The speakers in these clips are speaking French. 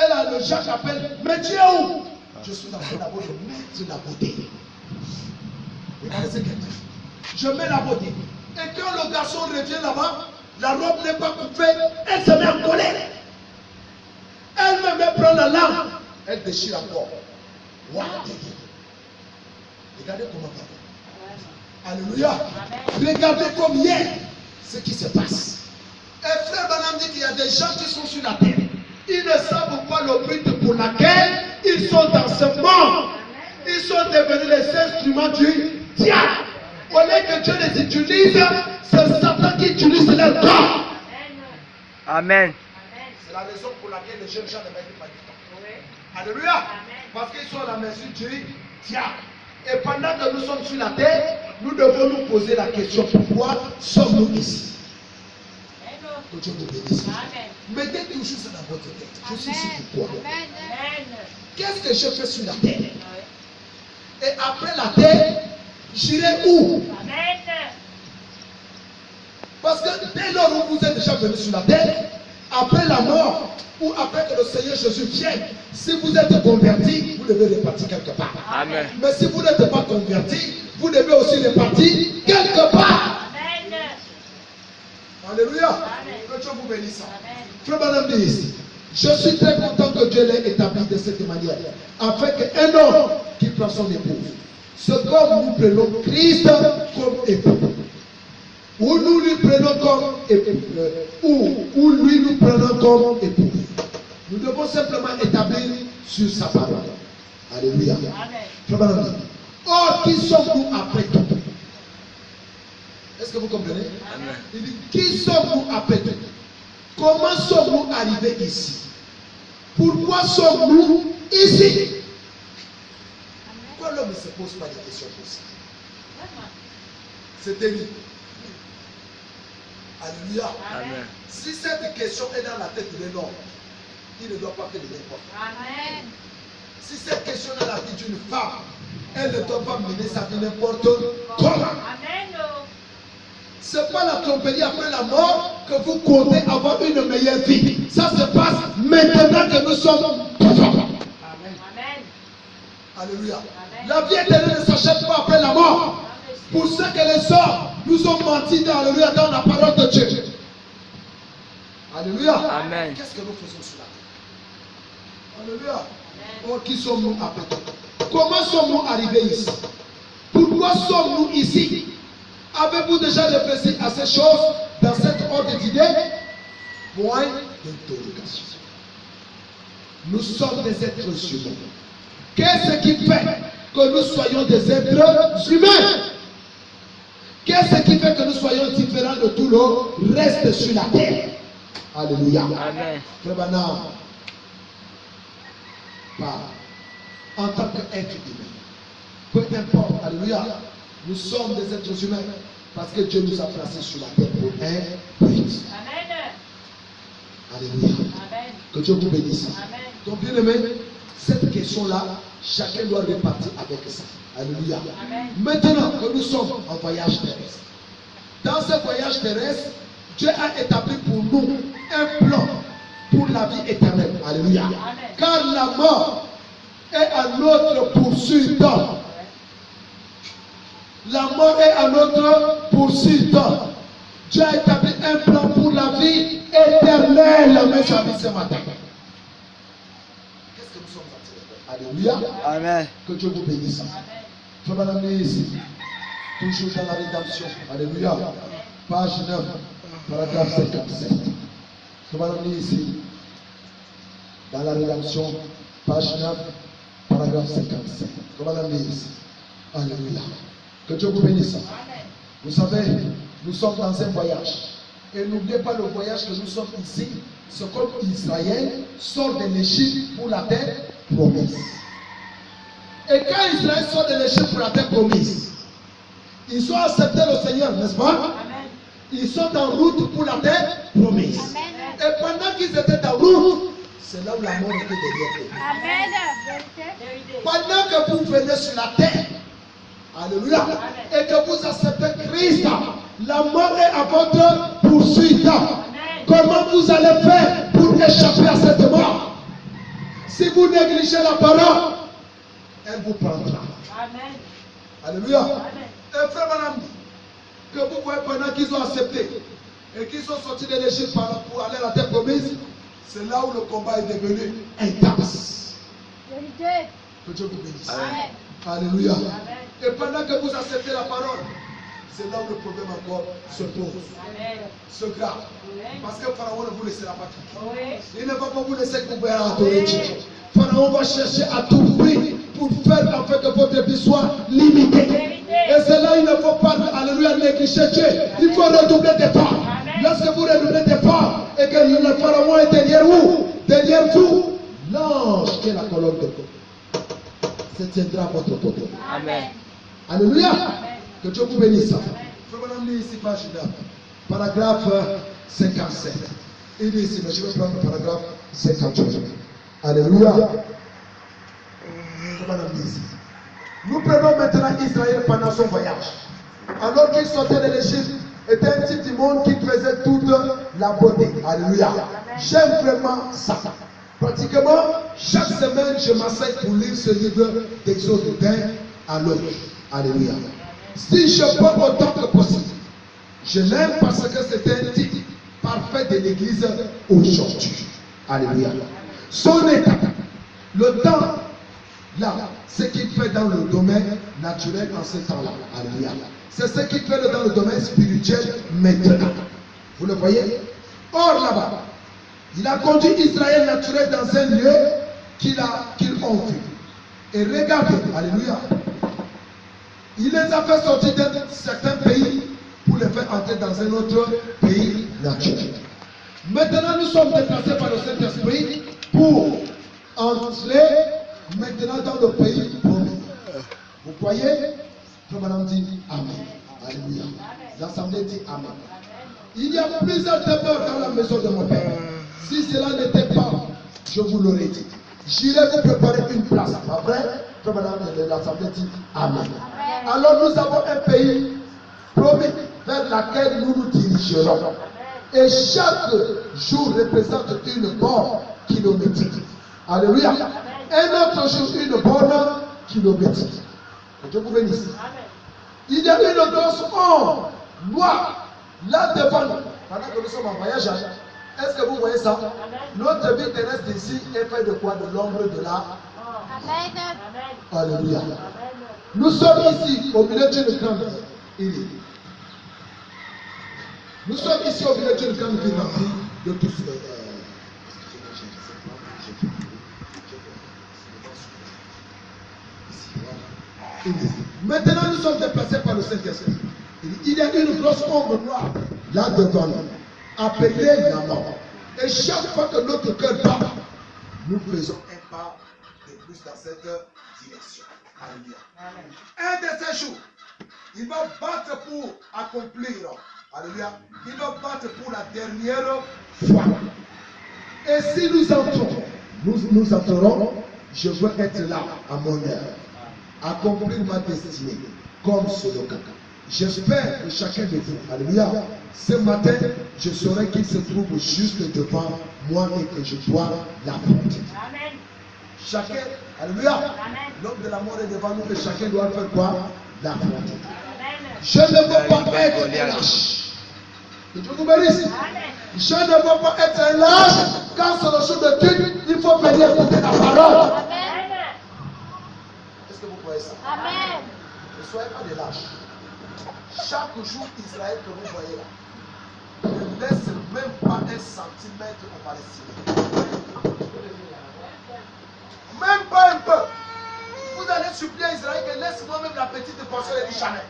Et là, le Jacques appelle, mais tu es où? Je suis en train d'abord de mettre la beauté. Regardez ce qu'elle dit. Je mets la beauté. Et quand le garçon revient là-bas, la robe n'est pas coupée, elle se met en colère. Elle-même prend la lame, elle déchire encore. Wow. Regardez comment elle fait. Alléluia. Regardez comme hier ce qui se passe. Et frère Branham dit qu'il y a des gens qui sont sur la terre. Ils ne savent pas le but pour lequel ils sont dans ce monde. Ils sont devenus les instruments du diable. Au lieu que Dieu les utilise, c'est Satan qui utilise leur corps. Amen. C'est la raison pour laquelle les jeunes gens ne mettent pas du temps. Alléluia. Parce qu'ils sont à la merci du diable. Et pendant que nous sommes sur la terre, nous devons nous poser la question, pourquoi sommes-nous ici? Que Dieu vous bénisse. Mettez toujours ça dans votre tête. Je suis ici pourquoi? Qu'est-ce que je fais sur la terre? Et après la terre, j'irai où? Parce que dès lors où vous êtes déjà venu sur la terre, après la mort, ou après que le Seigneur Jésus vienne, si vous êtes converti, vous devez repartir quelque part. Amen. Mais si vous n'êtes pas converti, vous devez aussi repartir quelque part. Alléluia. Que Dieu vous bénisse. Frère Madame dit ici, je suis très content que Dieu l'ait établi de cette manière, afin qu'un homme qui prend son épouse, ce comme nous prenons Christ comme époux, ou nous lui prenons comme époux, ou lui nous prenons comme époux. Nous devons simplement établir sur sa parole. Alléluia. Frère Madame dit, or qui sommes-nous après tout? Est-ce que vous comprenez? Amen. Il dit, qui sommes-nous après tout? Comment sommes-nous arrivés ici? Pourquoi sommes-nous ici? Pourquoi l'homme ne se pose pas des questions possibles? C'est terrible. Alléluia. Amen. Si cette question est dans la tête de l'homme, il ne doit pas faire de n'importe quoi. Amen. Si cette question est dans la vie d'une femme, elle ne doit pas mener sa vie n'importe comment. Amen. Ce n'est pas la tromperie après la mort que vous comptez avoir une meilleure vie. Ça se passe maintenant que nous sommes profonds. Amen. Alléluia. Amen. La vie éternelle ne s'achète pas après la mort. Pour ce que les hommes nous ont menti dans la parole de Dieu. Alléluia. Amen. Qu'est-ce que nous faisons sur la terre? Alléluia. Oh, qui sommes-nous après tout? Comment sommes-nous arrivés ici? Pourquoi sommes-nous ici? Avez-vous déjà réfléchi à ces choses dans cet ordre d'idées? Point d'interrogation. Nous sommes des êtres humains. Qu'est-ce qui fait que nous soyons des êtres humains? Qu'est-ce qui fait que nous soyons différents de tout le reste sur la terre? Alléluia. Amen. Frère Branham, en tant qu'être humain, peu importe, alléluia, nous sommes des êtres humains parce que Dieu nous a placés sur la terre pour un but. Amen. Alléluia. Amen. Que Dieu vous bénisse. Amen. Donc, bien aimé, cette question-là, chacun doit repartir avec ça. Alléluia. Amen. Maintenant que nous sommes en voyage terrestre, dans ce voyage terrestre, Dieu a établi pour nous un plan pour la vie éternelle. Alléluia. Amen. Car la mort est à notre poursuite. La mort est à notre poursuite. Dieu a établi un plan pour la vie éternelle. Mes amis, ce matin. Qu'est-ce que nous sommes en train de faire? Alléluia. Amen. Que Dieu vous bénisse. Je vais l'amener ici. Toujours dans la rédemption. Alléluia. Page 9, paragraphe 57. Je vais l'amener ici. Dans la rédemption, page 9, paragraphe 57. Je vais l'amener ici. Alléluia. Que Dieu vous bénisse. Vous savez, nous sommes dans un voyage. Et n'oubliez pas le voyage que nous sommes ici. C'est comme Israël sort de l'Égypte pour la terre promise. Et quand Israël sort de l'Égypte pour la terre promise, ils ont accepté le Seigneur, n'est-ce pas? Amen. Ils sont en route pour la terre promise. Amen. Et pendant qu'ils étaient en route, c'est là où la mort était derrière eux. Amen. Pendant que vous venez sur la terre, alléluia, amen, et que vous acceptez Christ, la mort est à votre poursuite. Amen. Comment vous allez faire pour échapper à cette mort? Si vous négligez la parole, elle vous prendra. Amen. Alléluia. Amen. Et frère madame, que vous voyez pendant qu'ils ont accepté et qu'ils sont sortis de l'Égypte pour aller à la terre promise, c'est là où le combat est devenu intense. Vérité. Que Dieu vous bénisse. Amen. Alléluia. Amen. Et pendant que vous acceptez la parole, c'est là où le problème encore se pose, Amen. se grave. Amen. Parce que Pharaon ne vous laissera pas quitter. Oui. Il ne va pas vous laisser que vous adorer Dieu. Pharaon va chercher à tout prix pour faire en fait que votre vie soit limitée. Vérité. Et c'est là il ne faut pas, alléluia, négliger Dieu. Il faut redoubler d'efforts. Amen. Lorsque vous redoublez d'efforts et que le Pharaon est derrière vous, l'ange qui est la colonne de feu se tiendra à votre côté. Amen. Alléluia. Amen. Que Dieu vous bénisse. Je vais l'amener ici, page 9. Paragraphe 57. Il dit ici, mais je vais prendre le paragraphe 58. Alléluia. Je vais l'amener ici. Nous prenons maintenant Israël pendant son voyage. Alors qu'il sortait de l'Égypte, était un type du monde qui faisait toute la beauté. Alléluia. J'aime vraiment ça. Pratiquement, chaque semaine, je m'asseye pour lire ce livre d'Exode d'un à l'autre. Alléluia. Si je peux autant que possible, je l'aime parce que c'est un type parfait de l'église aujourd'hui. Alléluia. Son état, le temps, là, ce qu'il fait dans le domaine naturel en ce temps-là. Alléluia. C'est ce qu'il fait dans le domaine spirituel maintenant. Vous le voyez? Or là-bas, il a conduit Israël naturel dans un lieu qu'ils ont vu. Et regardez, alléluia. Il les a fait sortir d'un certain pays pour les faire entrer dans un autre pays naturel. Maintenant, nous sommes déplacés par le Saint-Esprit pour entrer maintenant dans le pays promis. Vous croyez? Le madame dit Amen. Alléluia. L'assemblée dit Amen. Il y a plusieurs demeures dans la maison de mon père. Si cela n'était pas, je vous l'aurais dit. J'irai vous préparer une place. Après, l'assemblée dit Amen. Alors nous avons un pays promis vers lequel nous nous dirigerons. Et chaque jour représente une borne kilométrique. Alléluia. Un autre jour, une borne kilométrique. Que Dieu vous bénisse. Il y a une grosse ombre noire là devant nous. Pendant que nous sommes en voyage, est-ce que vous voyez ça? Notre vie terrestre ici est faite de quoi? De l'ombre de la. Alléluia. Nous sommes ici au milieu d'une grande île. Nous sommes ici au milieu d'une grande ville remplie de tous. Maintenant, nous sommes déplacés par le Saint-Esprit. Il y a une grosse ombre noire là devant nous, appelée la mort. Et chaque fois que notre cœur bat, nous faisons un pas de plus dans cette direction. Alléluia. Un de ces jours, il va battre pour accomplir. Alléluia. Il va battre pour la dernière fois. Et si nous entrons, nous entrerons, je veux être là à mon heure. Accomplir ma destinée comme ce local. J'espère que chacun de vous, alléluia, ce matin, je saurai qu'il se trouve juste devant moi et que je dois l'affronter. Amen. Chacun, alléluia, l'homme de la mort est devant nous et chacun doit faire quoi? L'affronter. Je ne veux pas être lâche. Que Dieu vous bénisse. Je ne veux pas être un lâche. Quand c'est le jour de Dieu, il faut venir écouter la parole. Est-ce que vous croyez ça? Amen. Ne soyez pas des lâches. Chaque jour, Israël que vous voyez là, ne laisse même pas un centimètre aux Palestiniens. Même pas un peu. Vous allez supplier Israël que laisse-moi même la petite portion, il dit jamais.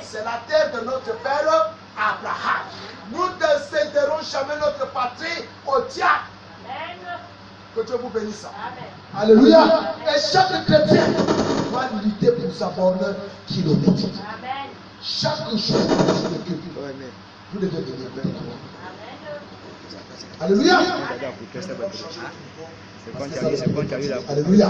C'est la terre de notre père Abraham. Nous ne céderons jamais notre patrie au diable. Que Dieu vous bénisse. Alléluia. Et chaque chrétien doit lutter pour sa borne kilométrique. Chaque jour, vous devez venir vers moi. Alléluia. Alléluia.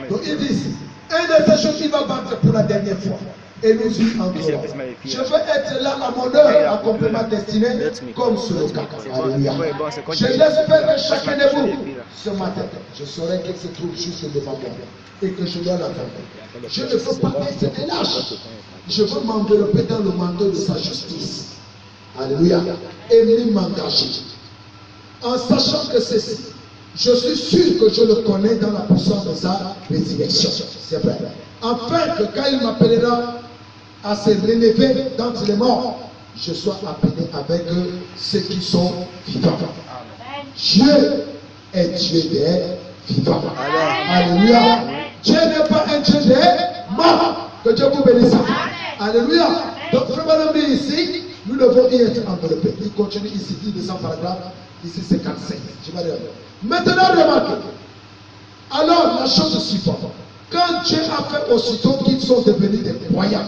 Donc il dit, un de ces jours qui va battre pour la dernière fois. Et nous y entrerons. Je veux être là à mon heure, accomplir ma destinée comme sur le cas. Alléluia. Je l'espère que chacun de vous ce matin, je saurai qu'elle se trouve juste devant moi et que je dois l'attendre. Je ne veux pas être lâche. Je veux m'envelopper dans le manteau de sa justice. Alléluia. Et m'engager. En sachant que ceci, je suis sûr que je le connais dans la puissance de sa résurrection. C'est vrai. Afin que quand il m'appellera à se relever d'entre les morts, je sois appelé avec ceux qui sont vivants. Dieu est Dieu des vivants. Alléluia. Dieu n'est pas un Dieu des morts. Que Dieu vous bénisse. Alléluia. Donc, frère ici, nous devons y être enveloppés. Il continue ici, il descend paragraphe. Ici, c'est 45. Je vais dire. Maintenant, remarquez. Alors, la chose suivante. Quand Dieu a fait aussitôt qu'ils sont devenus des croyants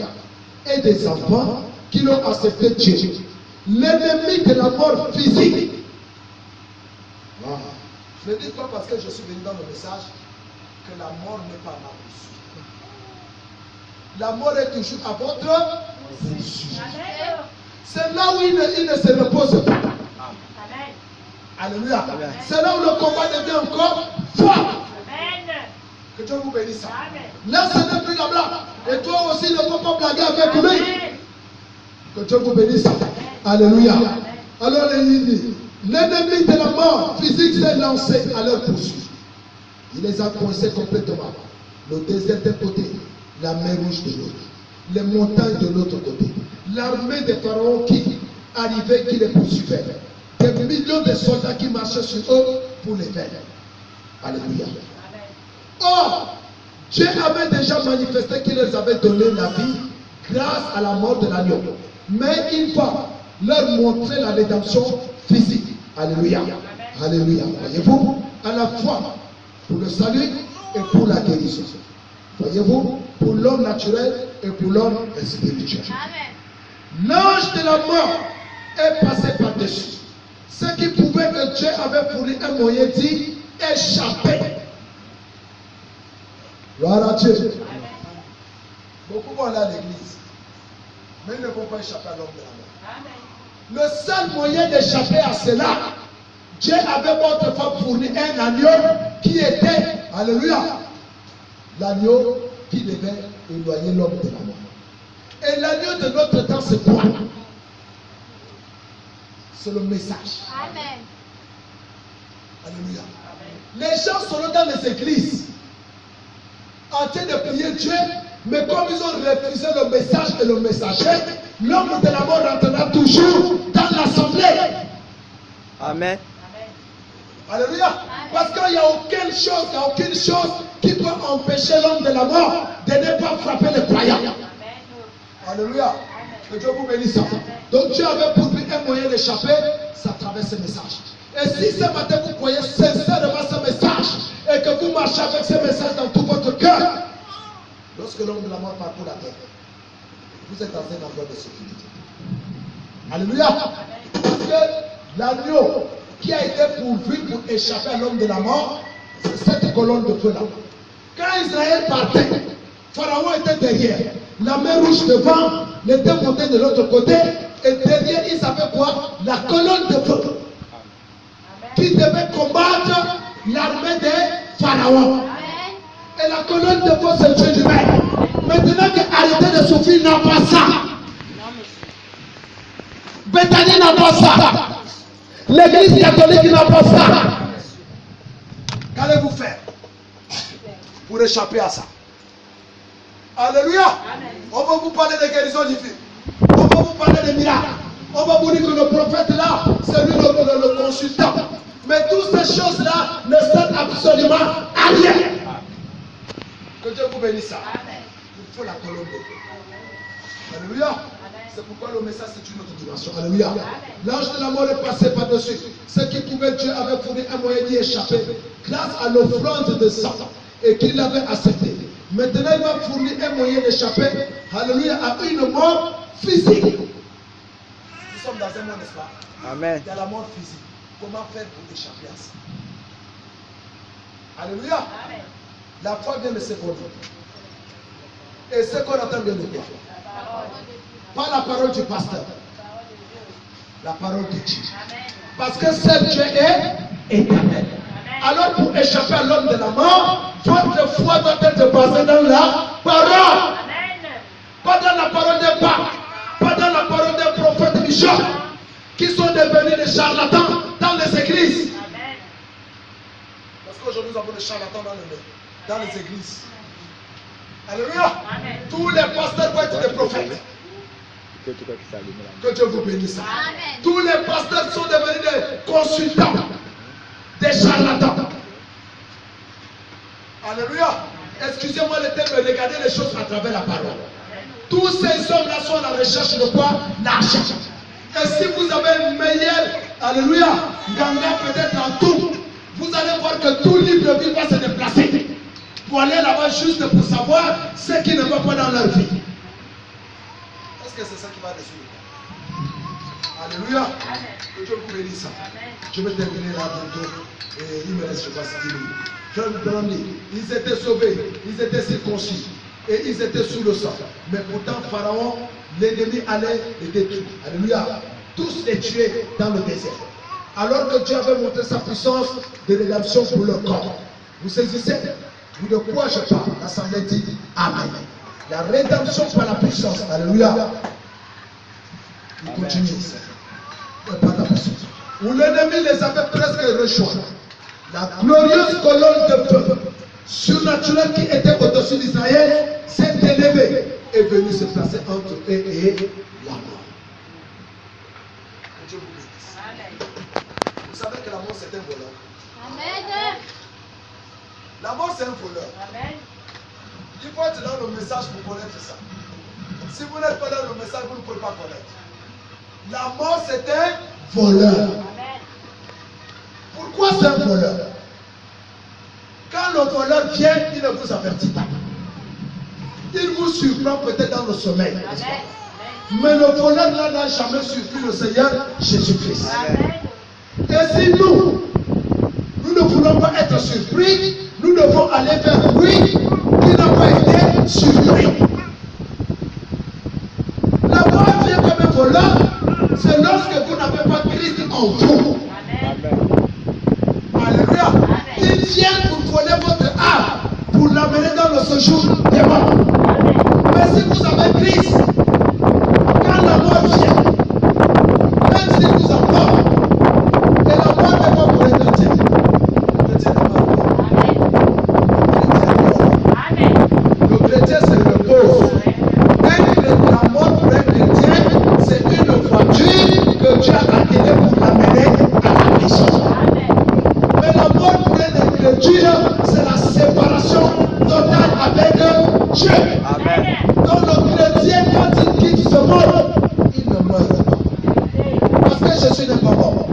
et des enfants qui l'ont accepté Dieu, l'ennemi de la mort physique. Je ne dis pas parce que je suis venu dans le message que la mort n'est pas ma poursuite. La mort est toujours à votre poursuite. C'est là où il ne se repose pas. Alléluia. C'est là où le combat devient encore fort. Que Dieu vous bénisse. Là, ce n'est plus la blague. Et toi aussi, ne faut pas blaguer avec lui. Que Dieu vous bénisse. Alléluia. Alors, l'ennemi de la mort physique s'est lancé à leur poursuite. Il les a coincés complètement. Le désert d'un côté, la mer rouge de l'autre, les montagnes de l'autre côté, l'armée des pharaons qui arrivait, qui les poursuivait, des millions de soldats qui marchaient sur eux pour les faire. Alléluia. Or, Dieu avait déjà manifesté qu'il leur avait donné la vie grâce à la mort de l'agneau. Mais il va leur montrer la rédemption physique. Alléluia. Alléluia. Voyez-vous, à la fois pour le salut et pour la guérison. Voyez-vous, pour l'homme naturel et pour l'homme spirituel. L'ange de la mort est passé par-dessus. Ce qui pouvait que Dieu avait fourni un moyen dit échapper. Gloire à Dieu. Beaucoup vont aller à l'église, mais ils ne vont pas échapper à l'homme de la mort. Le seul moyen d'échapper à cela, Dieu avait autrefois fourni un agneau qui était, alléluia, l'agneau qui devait éloigner l'homme de la mort. Et l'agneau de notre temps, c'est quoi? C'est le message. Amen. Alléluia. Les gens sont dans les églises en train de prier Dieu, mais comme ils ont refusé le message et le messager, l'homme de la mort rentrera toujours dans l'assemblée. Amen. Alléluia. Parce qu'il n'y a aucune chose qui peut empêcher l'homme de la mort de ne pas frapper les croyants. Alléluia. Que Dieu vous bénisse. Donc Dieu avait pour lui un moyen d'échapper, c'est à travers ce message. Et si ce matin vous croyez sincèrement ce message et que vous marchez avec ce message dans tout votre cœur, lorsque l'homme de la mort parcourt la terre, vous êtes dans un endroit de sécurité. Alléluia. Parce que l'agneau qui a été pourvu pour échapper à l'homme de la mort, c'est cette colonne de feu là. Quand Israël partait, Pharaon était derrière, la mer rouge devant, l'était montée de l'autre côté, et derrière ils avaient quoi? La colonne de feu qui devait combattre l'armée des pharaons. Et la colonne de feu, c'est Dieu lui-même. Maintenant que arrêtez de souffrir, n'a pas ça. Bethany n'a pas ça. L'église catholique n'a pas ça. Qu'allez-vous faire pour échapper à ça? Alléluia. Amen. On va vous parler de guérison divine. On va vous parler de miracles. On va vous dire que le prophète là, c'est lui le consultant. Mais toutes ces choses-là ne servent absolument à rien. Que Dieu vous bénisse. Il faut la colonne de feu. Alléluia. C'est pourquoi le message c'est une autre dimension. Alléluia. L'ange de la mort est passé par-dessus. Ce qui pouvait, Dieu avait fourni un moyen d'y échapper grâce à l'offrande de Satan et qu'il l'avait accepté. Maintenant, il va fournir un moyen d'échapper, alléluia, à une mort physique. Nous sommes dans un monde, n'est-ce pas? Amen. Il y a la mort physique. Comment faire pour échapper à ça? Alléluia. Amen. La foi vient de ce qu'on dit. Et ce qu'on entend vient de quoi? Pas la parole du pasteur. La parole de Dieu. Amen. Parce que seul Dieu est éternel. Alors pour échapper à l'homme de la mort, votre foi doit être basée dans la parole. Pas dans la parole des papes, pas dans la parole des prophètes bishops, qui sont devenus des charlatans dans les églises. Parce qu'aujourd'hui nous avons des charlatans dans les églises. Alléluia. Tous les pasteurs vont être des prophètes. Que Dieu vous bénisse. Tous les pasteurs sont devenus des consultants, des charlatans. Alléluia. Excusez-moi le terme, mais regardez les choses à travers la parole. Tous ces hommes-là sont à la recherche de quoi? L'argent. Et si vous avez une meilleure, alléluia, ganga peut-être en tout, vous allez voir que tout libre de vie va se déplacer pour aller là-bas juste pour savoir ce qui ne va pas dans leur vie. Est-ce que c'est ça qui va résoudre? Alléluia. Que Dieu vous bénisse. Je vais terminer là bientôt. Et il me reste, je crois, 10 minutes. Frère Brandy, ils étaient sauvés, ils étaient circoncis et ils étaient sous le sang. Mais pourtant, Pharaon, l'ennemi allait les détruire. Alléluia. Tous les tuer dans le désert. Alors que Dieu avait montré sa puissance de rédemption pour leur corps. Vous saisissez? Vous de quoi je parle? L'Assemblée dit Amen. La rédemption par la puissance. Alléluia. Il continue. Où l'ennemi les avait presque rejoints. La glorieuse colonne de feu surnaturelle qui était au-dessus d'Israël s'est élevée et venue se placer entre eux et la mort. Que Dieu vous bénisse. Vous savez que la mort c'est un voleur. Amen. La mort c'est un voleur. Amen. Il faut être dans le message pour connaître ça. Si vous n'êtes pas dans le message, vous ne pouvez pas connaître. La mort c'est un voleur. Amen. Pourquoi c'est un voleur? Quand le voleur vient, il ne vous avertit pas. Il vous surprend peut-être dans le sommeil. Mais le voleur n'a jamais surpris le Seigneur Jésus-Christ. Et si nous ne voulons pas être surpris, nous devons aller vers lui qui n'a pas été surpris. La mort vient comme un voleur, c'est lorsque vous n'avez pas Christ en vous. Alléluia. Il vient pour voler votre âme, pour l'amener dans le séjour des morts. Mais si vous avez Christ, quand la mort vient, même si vous en mort, et la mort n'est pas pour les chrétiens. Le chrétien n'est pas mort. Le chrétien c'est le pauvre. La mort pour un chrétien, c'est une voiture que Dieu a attelée pour l'amener à la maison. Mais la mort pour l'écriture, c'est la séparation totale avec Dieu. Amen. Donc le chrétien, quand il quitte ce monde, il ne meurt pas. Parce que Jésus n'est pas mort.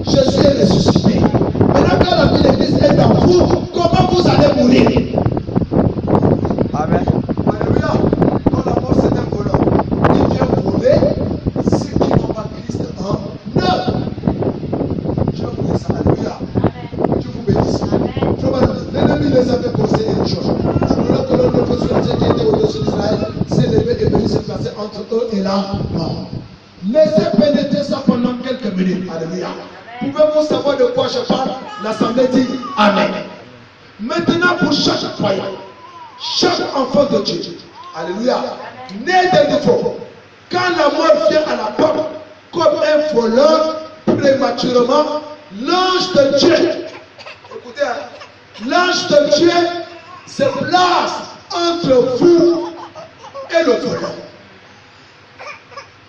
Jésus est ressuscité. Maintenant que la vie de Christ est en vous, comment vous allez mourir? Amen. Alléluia. Donc la mort c'est un voleur. Il vient voler ceux qui n'ont pas Christ en eux. Je vous dis ça. Alléluia. Dieu vous bénisse. L'ennemi les avait conseillé une chose. La colonne de feu qui était au-dessus d'Israël s'est levée et venue se placer entre eux et la mort. Laissez pénétrer ça pendant quelques minutes. Alléluia. Pouvez-vous savoir de quoi je parle? L'Assemblée dit Amen. Maintenant pour chaque croyant, chaque enfant de Dieu, alléluia, né de nouveau, quand la mort vient à la porte comme un voleur, prématurément, l'ange de Dieu, écoutez, l'ange de Dieu se place entre vous et le voleur.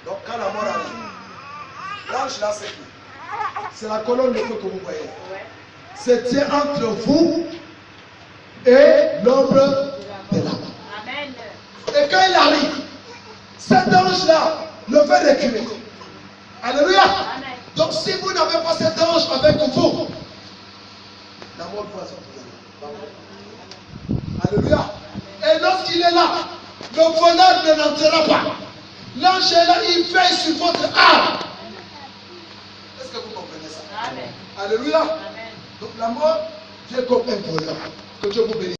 Donc quand la mort arrive, l'ange là c'est qui? C'est la colonne de feu que vous voyez. C'est tient entre vous et l'ombre de la mort. Et quand il arrive, cet ange-là le fait reculer. Alléluia. Donc si vous n'avez pas cet ange avec vous, la mort va sortir. Alléluia. Et lorsqu'il est là, le voleur ne l'entrera pas. L'ange est là, il veille sur votre âme. Est-ce que vous comprenez ça? Amen. Alléluia. Amen. Donc la mort vient comme un voleur. Que Dieu vous bénisse.